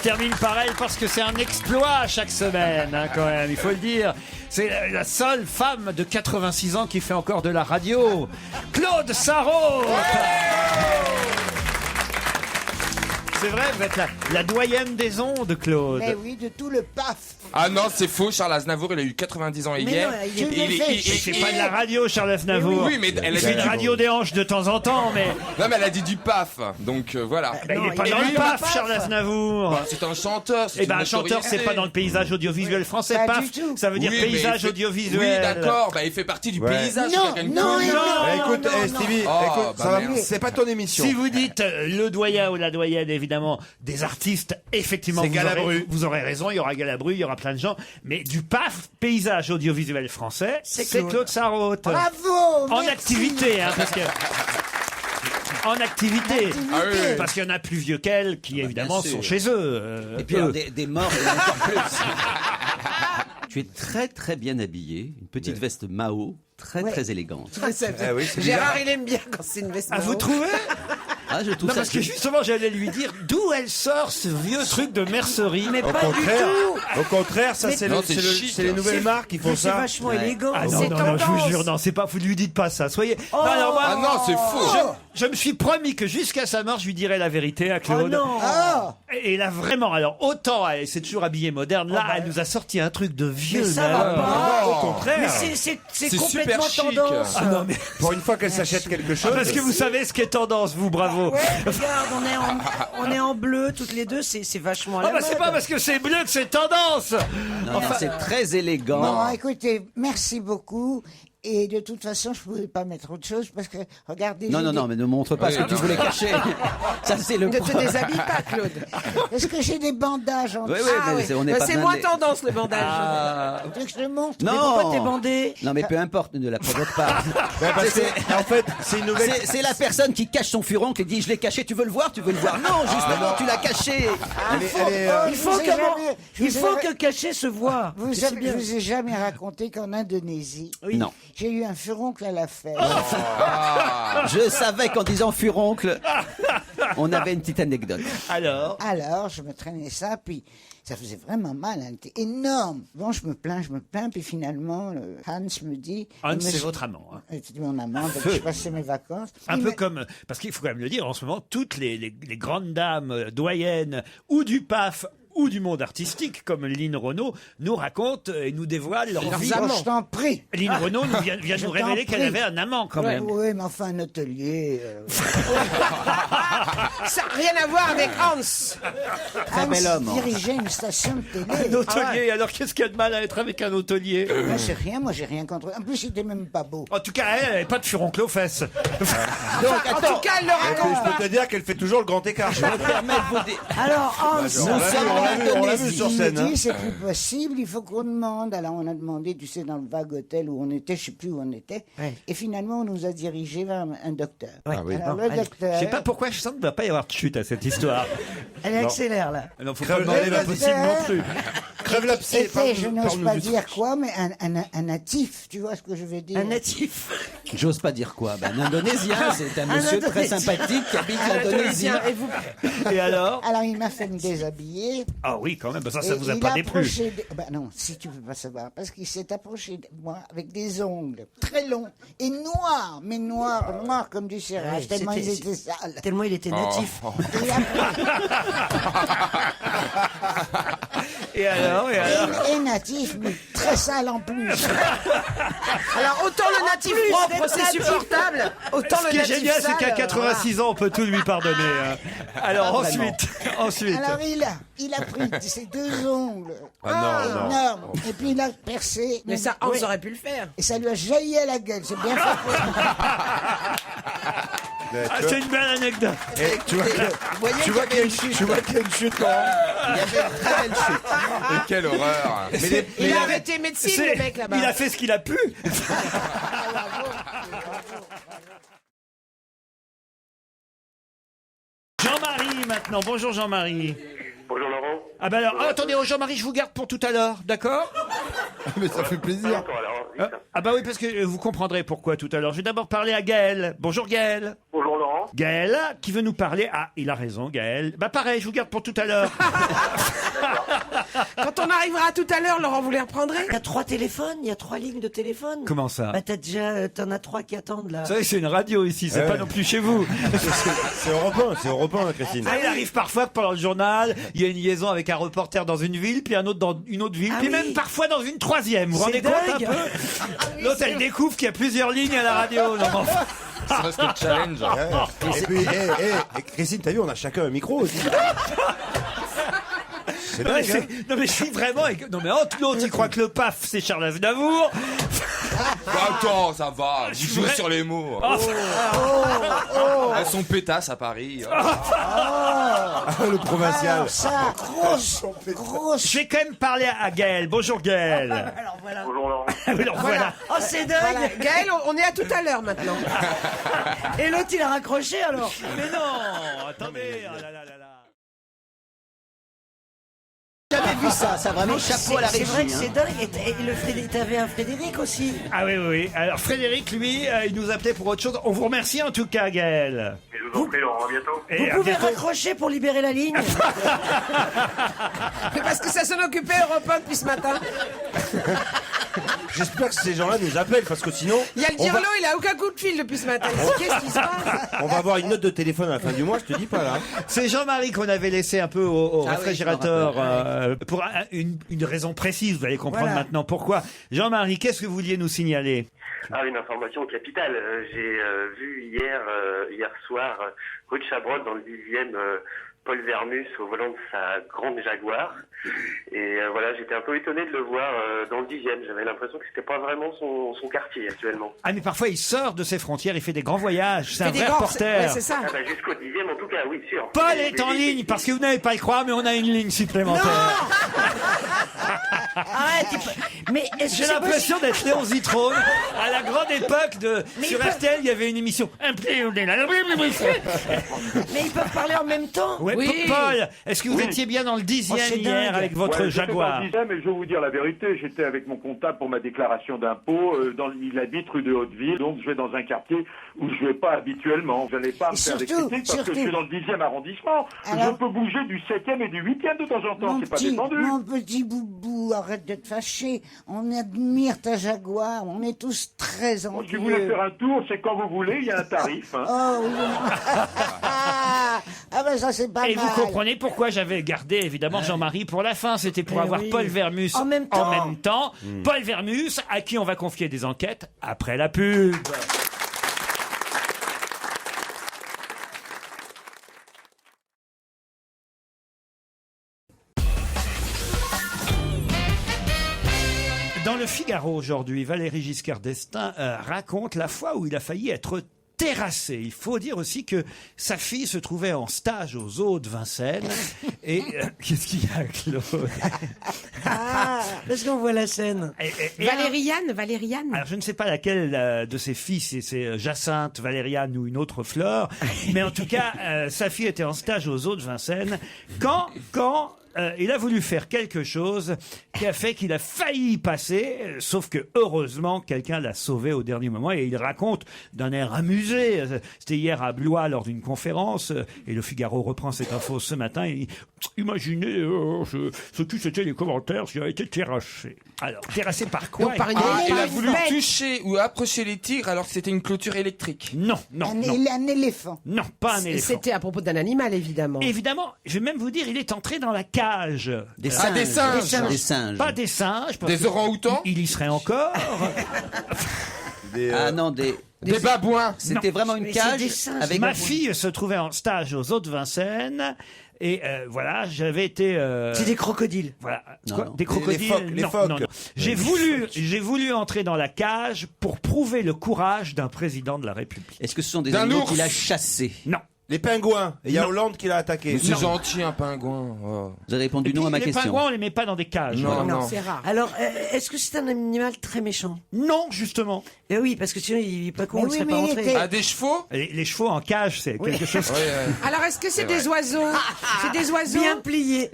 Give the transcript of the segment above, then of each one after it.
termine par elle parce que c'est un exploit chaque semaine, hein, quand même, il faut le dire. C'est la seule femme de 86 ans qui fait encore de la radio. Claude Sarraute. C'est vrai, vous êtes la doyenne des ondes, Claude. Mais oui, de tout le paf. Ah non, c'est faux, Charles Aznavour, il a eu 90 ans hier. Il fait pas de la radio, Charles Aznavour. Oui, mais elle a fait une radio des hanches de temps en temps, mais... Non, mais elle a dit du paf, donc voilà. il n'est pas dans le paf, Charles Aznavour. C'est un chanteur. Eh ben, un chanteur, c'est pas dans le paysage audiovisuel français. Pas Paf, du tout. ça veut dire paysage audiovisuel. Oui, d'accord, bah, il fait partie du paysage. Non. Écoute, Stevie, écoute, ça va, c'est pas ton émission. Si vous dites le doyen ou la doyenne, évidemment, des artistes, effectivement, C'est Galabru. vous aurez raison, il y aura Galabru, il y aura plein de gens, mais du PAF, paysage audiovisuel français, c'est Claude Sarraute. Bravo. En merci. activité, hein, parce que... En activité, Ah oui. parce qu'il y en a plus vieux qu'elle qui évidemment bien sûr. sont chez eux. Et puis alors, des morts, il y en a encore plus. Tu es très très bien habillé, une petite veste Mao, très élégante. Gérard, il aime bien quand c'est une veste. Ah, vous trouvez? Ah, je trouve Non, ça parce que justement, j'allais lui dire d'où elle sort ce vieux truc de mercerie. Mais Au pas du contraire, tout. au contraire, ça c'est Non, c'est chic. les nouvelles marques qui font Mais c'est ça. vachement élégant. Ah c'est non, je vous tendance. jure, non, c'est pas, vous lui dites pas ça, soyez... Non, alors moi, Ah non, c'est faux. je me suis promis que jusqu'à sa mort, je lui dirais la vérité à Claude. Oh non. Ah, Et là, vraiment, alors, autant, elle s'est toujours habillée moderne, là, elle nous a sorti un truc de vieux. Mais ça mais va alors, pas. Au contraire. Mais c'est C'est complètement super chic. tendance. Ah non, mais... Pour une fois qu'elle s'achète quelque chose. Parce que vous savez ce qui est tendance, vous, bravo. Ouais, regarde, on est en bleu toutes les deux, c'est vachement à Ah la bah c'est mode. pas parce que c'est bleu que c'est tendance. Non, c'est très élégant. bon, écoutez, merci beaucoup. Et de toute façon, je ne pouvais pas mettre autre chose parce que, regardez... Non, j'ai non, des- non, mais ne montre pas Oui, ce que tu non. voulais cacher. Ça, c'est le Ne te point. déshabille pas, Claude. Est-ce que j'ai des bandages en Oui, dessous? oui, Ah mais oui. on n'est Bah, pas c'est moins blindé. tendance le bandage. Ah, Tu veux que je te montre? Mais pourquoi t'es non. bandé? Non, mais peu importe, ne la provoque pas. Parce C'est- que, en fait, c'est une nouvelle. C'est la personne qui cache son furoncle et dit je l'ai caché, tu veux le voir, tu veux le voir. Non, justement, tu l'as caché. Elle est, Il faut, Je vous ai jamais- je il vous ai- faut que caché se voit. Vous C'est avez- bien. je vous ai jamais raconté qu'en Indonésie, Non. j'ai eu un furoncle à la fête. Je savais qu'en disant furoncle, on avait une petite anecdote. Alors, Alors, je me traînais ça, puis ça faisait vraiment mal, elle était énorme. Bon, je me plains, puis finalement, Hans me dit... Hans, Monsieur- c'est votre amant. Hein. C'était mon amant, donc je passais mes vacances. Un Il peu me- comme, parce qu'il faut quand même le dire, en ce moment, toutes les grandes dames doyennes ou du PAF ou du monde artistique, comme Lynn Renaud, nous racontent et nous dévoilent leur vie. Oh, je t'en prie. Lynn Renaud vient Je nous t'en révéler qu'elle prie. avait un amant quand même. Oui, mais enfin, un hôtelier... Ça n'a rien à voir avec Hans. Hans bel homme. dirigeait une station de télé. Un hôtelier, alors qu'est-ce qu'il y a de mal à être avec un hôtelier? Moi, j'ai rien contre... En plus, il était même pas beau. En tout cas, elle n'avait pas de furoncle aux fesses. Donc, En tout cas, elle le Et puis, raconte je peux te dire qu'elle fait toujours le grand écart. je me permets de vous dire. Alors, Hans, Nous sommes en on l'a vu Indonésie. sur Il scène. me Hein. dit, c'est plus possible, il faut qu'on demande. Alors, on a demandé, tu sais, dans le vague hôtel où on était, je sais plus où on était. Ouais. Et finalement, on nous a dirigés vers un docteur. Ouais. Ah oui. Alors, Bon, le allez. docteur... Je sais pas pourquoi je sens qu'il ne va pas y avoir de chute à cette histoire. elle accélère là. Non, faut Crève pas demander la l'impossible non plus. Crève l'abcès. était, je n'ose parle-nous pas du dire truc. quoi, mais un natif, tu vois ce que je veux dire? Un natif. J'ose pas dire quoi. Ben, un Indonésien, c'est un monsieur très Indonésien. sympathique qui habite Un l'Indonésie. Indonésien. Et vous, Et alors? Alors, il m'a fait me déshabiller. Ah oui, quand même, ça Et vous a il pas déplu. approché ben non, si tu veux pas savoir, parce qu'il s'est approché de moi avec des ongles très longs et noirs, mais noirs comme du serrage, Ouais, tellement ils c'était- étaient sales. tellement il était natif. Et après, Et alors? et natif, mais très sale en plus. Alors, autant le natif propre, c'est supportable. Autant Ce le qui est natif génial, c'est sale, qu'à 86 ans, on peut tout lui pardonner. hein. Alors ensuite. Alors il a pris ses deux ongles Ah non, non. énormes, et puis il a percé. Mais ça, Hans Oui. aurait pu le faire. Et ça lui a jailli à la gueule, c'est bien fait. Mais Ah, tu vois- c'est une belle anecdote. et tu vois voyez tu vois qu'il y qu'il y a une chute. Tu vois qu'il y a une chute quand même. Il y avait une très belle chute. Et quelle horreur. Il a arrêté médecine, le mec là-bas. Il a fait ce qu'il a pu. Jean-Marie maintenant. Bonjour Jean-Marie. Bonjour Laurent. Ah ben alors, attendez, oh, Jean-Marie, je vous garde pour tout à l'heure, d'accord? Mais ça fait plaisir. D'accord alors. Vite. Ah bah oui, parce que vous comprendrez pourquoi tout à l'heure. Je vais d'abord parler à Gaël. Bonjour Gaël. Bonjour Laurent. Laurent. Gaël, qui veut nous parler. Ah, il a raison, Gaël. Bah pareil, je vous garde pour tout à l'heure. Quand on arrivera tout à l'heure, Laurent, vous les reprendrez? Il y a 3 téléphones, il y a 3 lignes de téléphone. Comment ça? Bah t'en as 3 qui attendent là. Vous savez, c'est une radio ici, c'est pas non plus chez vous. C'est Europe 1, Christine. Ah, il arrive parfois que pendant le journal, il y a une liaison avec un reporter dans une ville, puis un autre dans une autre ville, puis même parfois dans une troisième. Vous vous rendez compte un peu? L'autre, elle découvre qu'il y a plusieurs lignes à la radio. Non, mais enfin. Ça reste le challenge. Et puis, Christine, t'as vu, on a chacun un micro aussi. C'est dingue, hein. Non mais je suis vraiment... Non mais entre l'autre, il croit que le PAF, c'est Charles Aznavour. Attends, ça va. Je suis Vous jouez vrai- sur les mots. Elles sont pétasses à Paris. Le provincial. Alors ça, grosse. Je vais quand même parler à Gaël. Bonjour Gaël. Alors voilà. Bonjour Laurent. Alors voilà. Oh c'est dingue. Voilà. Gaël, on est à tout à l'heure maintenant. Et l'autre il a raccroché alors. Mais non, attendez. Oh là là là là. Jamais vu ça, ça vraiment chapeau à la C'est vrai régie. que c'est dingue. Et t'avais un Frédéric aussi. Ah oui, oui, oui. Alors Frédéric, lui, il nous appelait pour autre chose. On vous remercie en tout cas, Gaël. Et je vous en prie Laurent, à bientôt. Et Vous à pouvez bientôt. raccrocher pour libérer la ligne. Mais parce que ça s'en occupait Europe 1 depuis ce matin. J'espère que ces gens-là nous appellent parce que sinon. Il y a le on va- Dirlo, il a aucun coup de fil depuis ce matin. Qu'est-ce qui se passe? On va avoir une note de téléphone à la fin du mois, je te dis pas là. C'est Jean-Marie qu'on avait laissé un peu au Ah oui, réfrigérateur je me rappelle, pour une raison précise. Vous allez comprendre Voilà. maintenant pourquoi. Jean-Marie, qu'est-ce que vous vouliez nous signaler? Ah, une information capitale. J'ai vu hier soir, rue de Chabrol, dans le 10e, Paul Vermus au volant de sa grande Jaguar. Et voilà, j'étais un peu étonné de le voir dans le 10e. J'avais l'impression que c'était pas vraiment son quartier actuellement. Ah mais parfois il sort de ses frontières, il fait des grands voyages. C'est un Fait des vrai grands- reporter. Ouais, c'est ça. Ah bah jusqu'au 10e en tout cas, oui, sûr. Paul Mais- est en mais- ligne parce que vous n'avez pas à le croire, mais on a une ligne supplémentaire. Arrête. Mais est-ce que J'ai c'est l'impression d'être Léon Zitrone à la grande époque de Mais sur il peut- RTL, il y avait une émission. Mais ils peuvent parler en même temps. Ouais, Oui. Paul, est-ce que vous Oui. étiez bien dans le 10e Oh, c'est hier dingue. avec votre Ouais, Jaguar? j'étais dans le 10e, et je vais vous dire la vérité, j'étais avec mon comptable pour ma déclaration d'impôt. Il habite rue de Hauteville, donc je vais dans un quartier où je vais pas habituellement. Je n'allais pas me Et faire des surtout, critiques parce que je suis dans le 10e arrondissement. Alors Je peux bouger du 7e et du 8e de temps en temps, c'est pas défendu. mon petit boubou, arrête de te fâcher. On admire ta Jaguar. On est tous très Bon, envieux. si vous voulez faire un tour, c'est quand vous voulez, il y a un tarif. Hein. Oh oui. Ah ben ça c'est pas Et mal. vous comprenez pourquoi j'avais gardé évidemment Jean-Marie pour la fin. C'était pour Eh avoir oui. Paul Vermus En même temps. Paul Vermus, à qui on va confier des enquêtes après la pub. Dans le Figaro aujourd'hui, Valéry Giscard d'Estaing raconte la fois où il a failli être terrassé. Il faut dire aussi que sa fille se trouvait en stage aux Eaux de Vincennes. Et qu'est-ce qu'il y a, Claude? Parce qu'on voit la scène. Et Valériane. alors je ne sais pas laquelle de ses filles, si c'est Jacinthe, Valériane ou une autre Fleur, mais en tout cas, sa fille était en stage aux Eaux de Vincennes quand il a voulu faire quelque chose qui a fait qu'il a failli y passer, sauf que heureusement quelqu'un l'a sauvé au dernier moment et il raconte d'un air amusé. C'était hier à Blois lors d'une conférence et le Figaro reprend cette info ce matin. Et imaginez ce que c'était les commentaires s'il a été terrassé. Alors terrassé par quoi? Donc, par une- Ah, il par a une voulu bête. toucher ou approcher les tigres alors que c'était une clôture électrique. Non, Un éléphant. non, pas un éléphant. C'était à propos d'un animal, évidemment. Évidemment, je vais même vous dire, il est entré dans la cage. Des Ah, des singes. Des singes. Pas des singes. parce Des que orang-outans. Il y serait encore. Ah non, des babouins. C'était vraiment une Mais c'est cage des singes. avec Ma fille se trouvait en stage aux Eaux de Vincennes. Et voilà, j'avais été. C'est des crocodiles. Voilà, Non, quoi, non. des crocodiles. Les Non, phoques. non, non. J'ai voulu entrer dans la cage pour prouver le courage d'un président de la République. Est-ce que ce sont des D'un animaux ours. qu'il a chassés? Non. Les pingouins. Et il y a Non. Hollande qui l'a attaqué. Mais c'est gentil, un pingouin. Oh. Vous avez répondu non à ma Les question. pingouins, on les met pas dans des cages. Non, non. C'est rare. Alors, est-ce que c'est un animal très méchant? Non, justement. Eh oui, parce que sinon, il est pas con, Mais il oui, serait mais pas il rentré. était- Ah, des chevaux Les chevaux en cage, c'est quelque chose. Ouais, ouais. Alors, est-ce que c'est des oiseaux? C'est des oiseaux? Bien plié.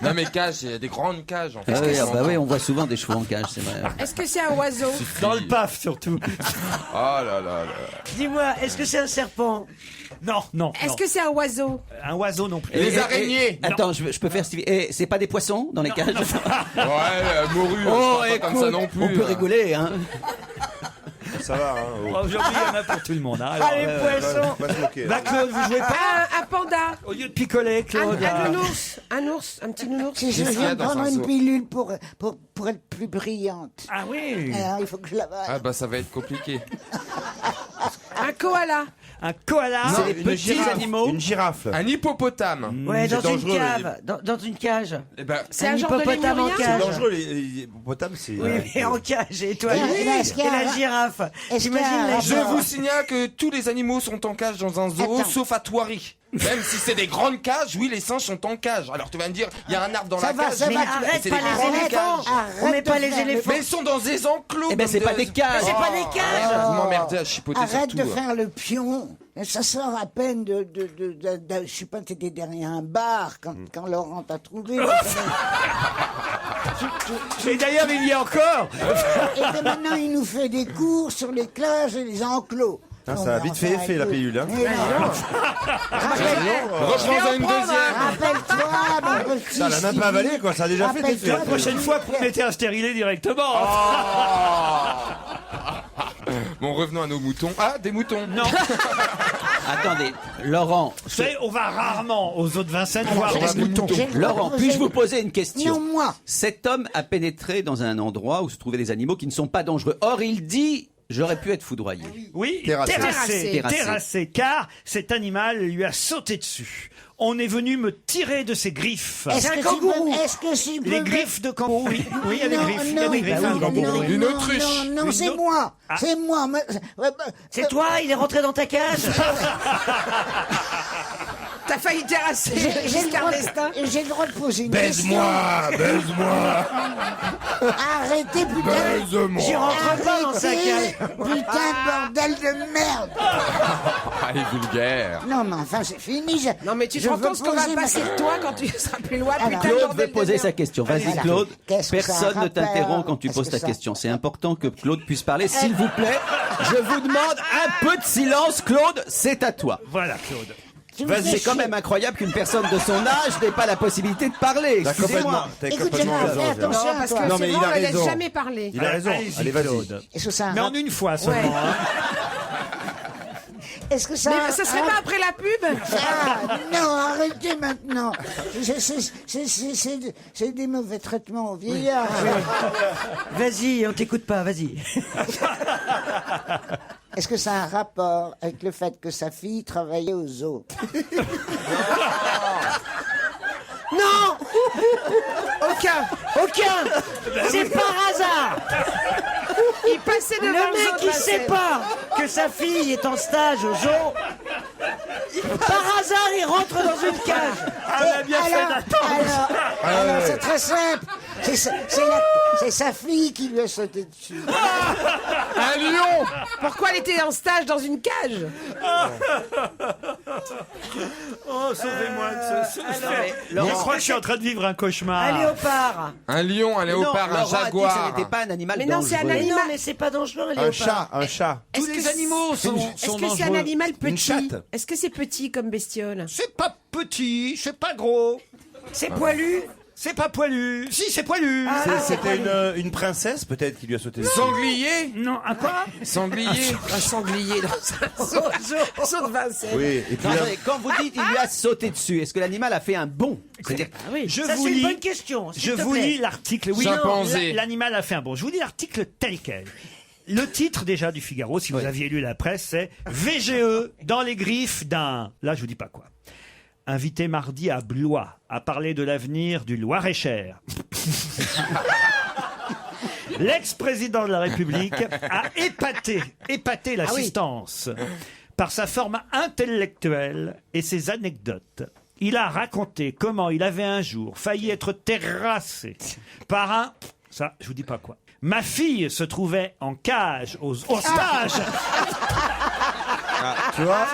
Non, mais cages, il y a des grandes cages en fait. Ah oui, ah bah oui, on voit souvent des chevaux en cage, c'est vrai. Est-ce que c'est un oiseau? Dans le paf, surtout. Oh là là là. Dis-moi, est-ce que c'est un serpent? Non, non. Est-ce non. que c'est un oiseau? Un oiseau non plus. Les araignées. Attends, je peux faire Stevie. Et c'est pas des poissons dans les cages? Ouais, morue, Oh, c'est pas comme ça non plus. on peut rigoler, hein. Ça va, hein. Oh, aujourd'hui, il y en a pour tout le monde. Hein. Alors, Ah, les poissons. Pas se moquer. bah, Claude, vous jouez pas Un panda? au lieu de picoler, Claude. là. Un ours? Un ours? Un petit nounours? Si je Qu'est-ce qu'il y viens a de dans prendre un une zoo pilule pour être plus brillante. Ah oui. Alors, il faut que je l'avale. Ah bah ça va être compliqué. Un koala? Un koala. C'est des Une petits girafe. animaux. Une girafe. Un hippopotame. Ouais, c'est dans une dangereux, cave. Dans une cage. Eh ben, C'est Un un genre de hippopotame en lémurien? C'est cage. dangereux, les hippopotames, c'est. Oui, mais en cage. Et toi, Et là, est-ce qu'il y a et la un- girafe. est-ce qu'il y a J'imagine un la rapport? je girafe. vous signale que tous les animaux sont en cage dans un zoo, Attends. sauf à Thoiry. Même si c'est des grandes cages, oui, les singes sont en cage. Alors tu vas me dire, il y a un arbre dans Ça la va, cage. ça Mais va, arrête c'est pas des les grandes éléphants. cages. On met pas de les faire le- éléphants. Mais ils sont dans des enclos. Eh ben, c'est pas des cages. C'est pas des cages. Vous m'emmerdez à chipoter sur Arrête tout. de faire le pion. Ça sort à peine je sais pas, t'étais derrière un bar quand Laurent t'a trouvé. Et d'ailleurs, il y a encore. Et que maintenant, il nous fait des cours sur les cages et les enclos. Ah, Non, ça a mais vite fait enfin, effet, la écoute. pilule, hein. Mais non. Reprends-en une deuxième. Rappelle-toi, mon petit. Ça, elle a même pas avalé, quoi. Ça a déjà fait Rappelle-toi effet. La prochaine fois, vous mettez un stérilet directement. Bon, revenons à nos moutons. Ah, des moutons. Non. Attendez, Laurent. Vous savez, on va rarement aux autres Vincennes voir Alors, des moutons. j'ai- Laurent, puis-je vous poser une question? Non, moi. Cet homme a pénétré dans un endroit où se trouvaient des animaux qui ne sont pas dangereux. Or, il dit, j'aurais pu être foudroyé. Oui, Terrassé. terrassé, car cet animal lui a sauté dessus. On est venu me tirer de ses griffes. Est-ce que kangourou. Est-ce que si Les griffes de kangourou, oui. Oui, il y a des griffes. Il y a des griffes. non, de kangourou, oui. Une autruche. Non, Une c'est autre- moi. Ah. C'est moi. C'est toi, il est rentré dans ta cage. T'as failli terrasser J'ai le Giscard droit- d'Estaing? j'ai le droit de poser une question. Baise-moi. Arrêtez, putain. Baise-moi. J'y rentre pas dans sa Arrêtez, cage. putain, bordel de merde. Ah, il est vulgaire. Non, mais enfin, c'est fini. Non, mais tu te Je rends veux compte ce qu'on va poser ma- passer de toi quand tu seras plus loin? Alors, Putain, Claude bordel veut de poser merde. sa question. Vas-y, Voilà. Claude. Qu'est-ce que ça a Personne ne rapport t'interrompt quand tu Est-ce poses que ta ça- question. C'est important que Claude puisse parler. S'il vous plaît, je vous demande un peu de silence. Claude, c'est à toi. Voilà, Claude. Tu me fais C'est quand chier. même incroyable qu'une personne de son âge n'ait pas la possibilité de parler. T'as complètement, Excusez-moi. t'as Écoute, complètement j'ai raison, fait Gérard. attention. Non, parce que toi. Non, c'est mais il vrai, a on ne laisse raison. jamais parler. Il a raison. Allez-y, Allez, vas-y. Claude. Est-ce que ça a Mais un en une fois seulement. hein. Est-ce que ça a Mais ce serait pas après la pub? Ah, non, arrêtez maintenant. C'est des mauvais traitements aux vieillards. Vas-y, on t'écoute pas, vas-y. Est-ce que ça a un rapport avec le fait que sa fille travaillait au zoo? Non, Aucun. aucun. C'est par hasard. Il passait devant Le mec, zoo de il sait Vincennes. pas que sa fille est en stage au zoo. Par hasard, il rentre dans une cage. Ah, on a bien fait d'attendre. Alors, c'est très simple. C'est sa fille qui lui a sauté dessus. Un lion. Pourquoi elle était en stage dans une cage? Oh, sauvez-moi de ce. Je Laurent- crois que je suis en train de vivre un cauchemar. Un léopard. Un lion, un léopard, Non, un Laurent a dit que jaguar. ce n'était pas un animal Mais non, c'est un dangereux. animal. Non, mais c'est pas dangereux, un Un léopard. chat, un chat. Tous Est-ce les que animaux sont Est-ce que c'est un dangereux. animal petit? chatte. Est-ce que c'est petit comme bestiole? C'est pas petit, c'est pas gros, C'est poilu. c'est pas poilu. Si, c'est poilu. C'était une princesse, peut-être, qui lui a sauté dessus. Sanglier. Non, un quoi? Sanglier. Un sanglier dans un zoo de Vincennes. Oui, et puis Non, là, attendez, quand vous dites il lui a sauté dessus, est-ce que l'animal a fait un bond? C'est-à-dire, Oui, Je ça vous c'est lis- une bonne question. s'il Je te vous plaît. lis l'article. Oui, Chimpanzé. non, l'animal a fait un bon. Je vous lis l'article tel quel. Le titre déjà du Figaro, si vous aviez lu la presse, c'est VGE dans les griffes d'un. Là, je vous dis pas quoi. Invité mardi à Blois à parler de l'avenir du Loir-et-Cher. L'ex-président de la République a épaté l'assistance Par sa forme intellectuelle et ses anecdotes, il a raconté comment il avait un jour failli être terrassé par un... Ça, je vous dis pas quoi. Ma fille se trouvait en cage au stage. Tu vois?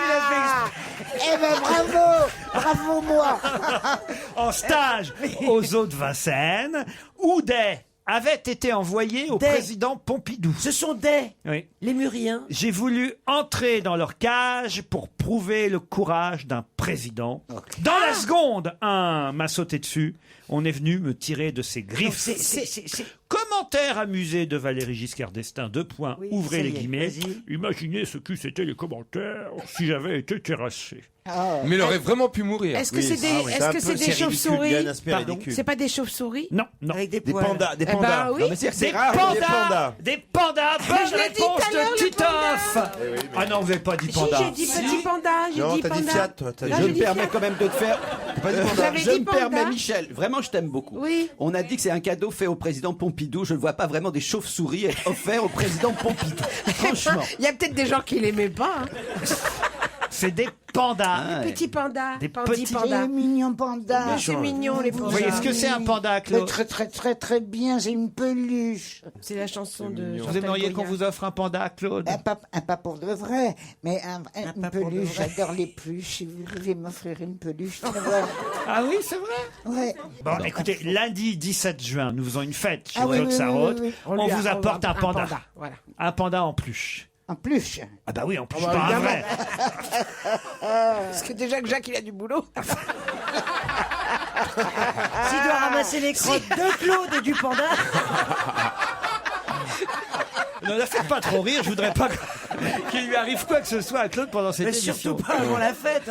Eh ben bravo moi. En stage aux eaux de Vincennes, où des avait été envoyé au Des. président Pompidou. Ce sont des Oui. lémuriens. J'ai voulu entrer dans leur cage pour prouver le courage d'un président. Dans la seconde, un m'a sauté dessus. On est venu me tirer de ses griffes. C'est Commentaire amusé de Valéry Giscard d'Estaing, Oui, ouvrez ça les y est, guillemets. vas-y. Imaginez ce que c'était les commentaires si j'avais été terrassé. Mais il aurait vraiment pu mourir. Est-ce que c'est des, Ah est-ce que c'est des chauves-souris? Pardon. C'est pas des chauves-souris? Non, non. Avec des Des poils. pandas, des Eh ben pandas. oui. Non, mais c'est Des rare, pandas, des pandas. des pandas. Mais Bonne je l'ai dit réponse tout à l'heure, de le panda. Titoff. Ah non, vous n'avez pas dit Si, panda. j'ai dit petit panda, j'ai Non, dit t'as dit panda. Fiat, toi. Non, Je j'ai me dit permets Fiat. quand même de te faire. J'avais Je dit me panda. permets, Michel. Vraiment, je t'aime beaucoup. Oui. On a dit que c'est un cadeau fait au président Pompidou. Je ne vois pas vraiment des chauves-souris être offerts au président Pompidou. Franchement. Il y a peut-être des gens qui l'aimaient pas. Hein. C'est des pandas. Ah, ouais. Petit panda. Des Petit petits panda. C'est mignon panda. Mais c'est mignon les Vous pandas. voyez ce que c'est un panda, Mais Claude? très bien, c'est une peluche. C'est la chanson de. Vous aimeriez qu'on vous offre un panda, Claude? Pas pour de vrai, mais une pas pour de peluche. vrai. J'adore les peluches. Si vous voulez m'offrir une peluche, voilà. Ah oui, c'est vrai. Ouais. Bon, écoutez, lundi 17 juin, nous faisons une fête chez Ah oui, Claude oui, oui, Sarraute. oui, oui. On vous apporte un panda. Voilà. Un panda en peluche. En plus. Ah bah oui, en plus, bah, pas un évidemment. vrai. Parce que déjà que Jacques il a du boulot. S'il doit ramasser les crottes de Claude et du panda. Ne la faites pas trop rire, je voudrais pas qu'il lui arrive quoi que ce soit à Claude pendant cette Mais émission. surtout pas avant la fête.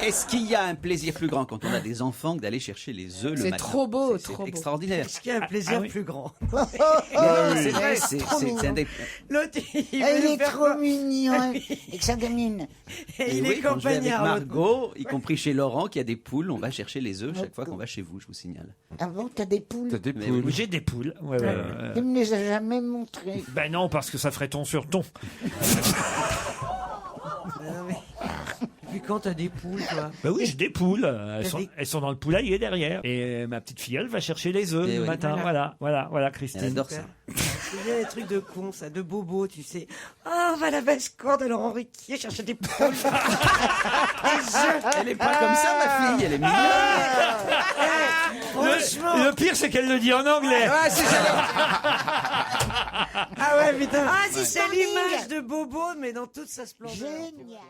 Est-ce qu'il y a un plaisir plus grand quand on a des enfants que d'aller chercher les œufs le C'est matin? trop beau, C'est trop beau. extraordinaire. Est-ce qu'il y a un plaisir Ah oui. plus grand? C'est vrai, c'est un des... L'autre, il Il veut nous est faire trop quoi? mignon avec sa gamine. Et Il oui, est quand je vais avec campagnard. l'autre. Margot, y compris chez Laurent, qui a des poules, on va chercher les œufs chaque fois qu'on va chez vous, je vous signale. Ah bon, t'as des poules? T'as des Mais poules. oui. J'ai des poules. Ouais, ouais, ouais. Tu me les as jamais montrées. Ben non, parce que ça ferait ton sur ton. Non, mais... Depuis quand t'as des poules, toi? Ben oui, j'ai des poules. des- Elles sont dans le poulailler derrière. Et ma petite filleule va chercher les œufs Et le oui. matin. Voilà, Elle Christine. adore ça. C'est bien les trucs de con, ça, de bobo, tu sais. Oh, on va à la basse-cour de Laurent Ruquier chercher des poules. Elle est pas comme ça, ma fille, elle est mignonne. Franchement. Le pire, c'est qu'elle le dit en anglais. Ah, c'est génial. Ah ouais, putain. Ah, c'est c'est l'image de bobo, mais dans toute sa splendeur. Génial.